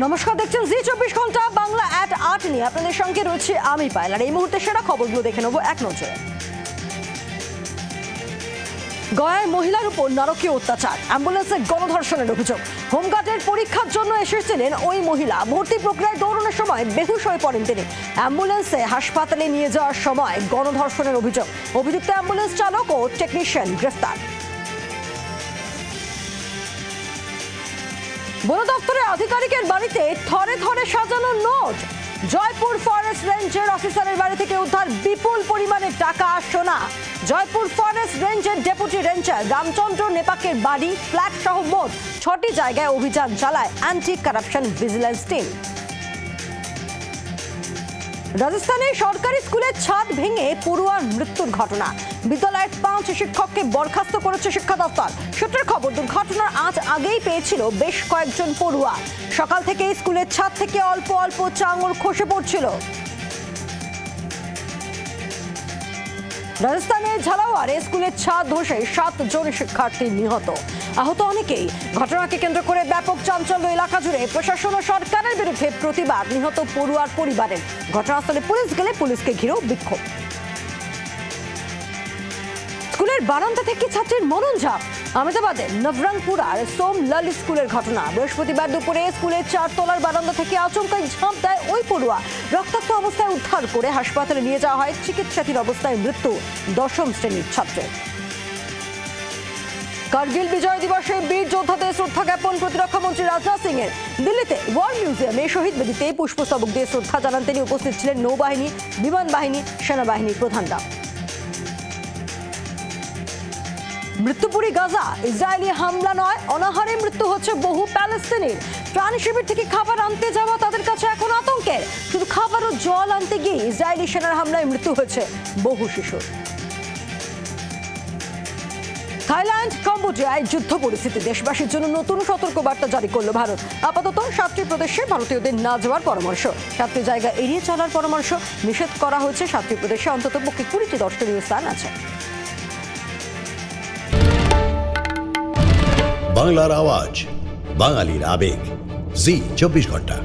নমস্কার, দেখছেন জি24 ঘন্টা বাংলা at 8 নিয়ে আপনাদের সঙ্গে রয়েছে আমি পায়েল। আর এই মুহূর্তে সেরা খবরগুলো দেখে নেব এক নজরে। গয়ায় মহিলার উপর নারকীয় অত্যাচার, অ্যাম্বুলেন্সে গণধর্ষণের অভিযোগ। হোমগার্ডের পরীক্ষার জন্য এসেছিলেন ওই মহিলা, ভর্তি প্রক্রিয়ায় দৌড়ানোর সময় বেহুশ হয়ে পড়েন তিনি। অ্যাম্বুলেন্সে হাসপাতালে নিয়ে যাওয়ার সময় গণধর্ষণের অভিযোগ। অভিযুক্ত অ্যাম্বুলেন্স চালক ও টেকনিশিয়ান গ্রেফতার। বন দপ্তরের আধিকারিকের বাড়িতে থরে থরে সাজানো নোট। জয়পুর ফরেস্ট রেঞ্জের অফিসারের বাড়ি থেকে উদ্ধার বিপুল পরিমাণে টাকা আর সোনা। জয়পুর ফরেস্ট রেঞ্জের ডেপুটি রেঞ্জার রামচন্দ্র নেপাকের বাড়ি, ফ্ল্যাট সহ মোট 6টি জায়গায় অভিযান চালায় অ্যান্টি কারাপশন ভিজিলেন্স টিম। রাজস্থানে সরকারি স্কুলের ছাদ ভেঙে পড়ুয়ার মৃত্যুর ঘটনা। বিদ্যালয়ের 5 শিক্ষককে বরখাস্ত করেছে শিক্ষা দপ্তর। সূত্রের খবর, দুর্ঘটনার আজ আগেই পেয়েছিল বেশ কয়েকজন পড়ুয়া। সকাল থেকে স্কুলের ছাদ থেকে অল্প অল্প চাঙড় খসে পড়ছিল। রাজস্থানের ঝালাওয়ারে স্কুলের ছাদ ধসে 7 জন শিক্ষার্থী নিহত, আহত অনেকেই। ঘটনাকে কেন্দ্র করে ব্যাপক চাঞ্চল্য এলাকা জুড়ে। প্রশাসন ও সরকারের বিরুদ্ধে প্রতিবাদ নিহত পড়ুয়ার পরিবারের। ঘটনাস্থলে পুলিশ গেলে পুলিশকে ঘিরেও বিক্ষোভ। স্কুলের বারান্দা থেকে ছাত্রীর মরণঝাপ। আহমেদাবাদের নবরঙ্গপুরার সোমলাল স্কুলের ঘটনা। বৃহস্পতিবার দুপুরে স্কুলের 4 তলার বারান্দা থেকে আচমকা ঝাঁপ দেয় ওই পড়ুয়া। রক্তাক্ত অবস্থায় উদ্ধার করে হাসপাতালে নিয়ে যাওয়া হয়। চিকিৎসাধীন অবস্থায় মৃত্যু 10ম শ্রেণীর ছাত্রের। কার্গিল বিজয় দিবসে বীর যোদ্ধাদের শ্রদ্ধা জ্ঞাপন প্রতিরক্ষা মন্ত্রী রাজনাথ সিং এর। দিল্লিতে ওয়ার মিউজিয়ামে শহীদ বেদিতে পুষ্পস্তবক দিয়ে শ্রদ্ধা জানান তিনি। উপস্থিত ছিলেন নৌবাহিনী, বিমান বাহিনী, সেনাবাহিনীর প্রধানরা। মৃত্যুপুরী গাজা, ইসরায়েলি হামলা নয়, অনাহারে মৃত্যু হচ্ছে বহু প্যালেস্তিনির। ত্রাণ শিবির থেকে খাবার আনতে যাওয়া তাদের কাছে এখন আতঙ্কের। শুধু খাবার ও জল আনতে গিয়ে ইসরায়েলি সেনার হামলায় মৃত্যু হয়েছে বহু শিশুর। থাইল্যান্ড, কম্বোডিয়ায় যুদ্ধ পরিস্থিতি। দেশবাসীর জন্য নতুন সতর্কবার্তা জারি করল ভারত। আপাতত 7টি প্রদেশে ভারতীয়দের না যাওয়ার পরামর্শ। 7টি জায়গা এড়িয়ে চলার পরামর্শ। নিষেধ করা হয়েছে 7টি প্রদেশে অন্তত পক্ষে 20টি দর্শনীয় স্থান আছে। বাংলার আওয়াজ, বাঙালির আবেগ, জি24 ঘন্টা।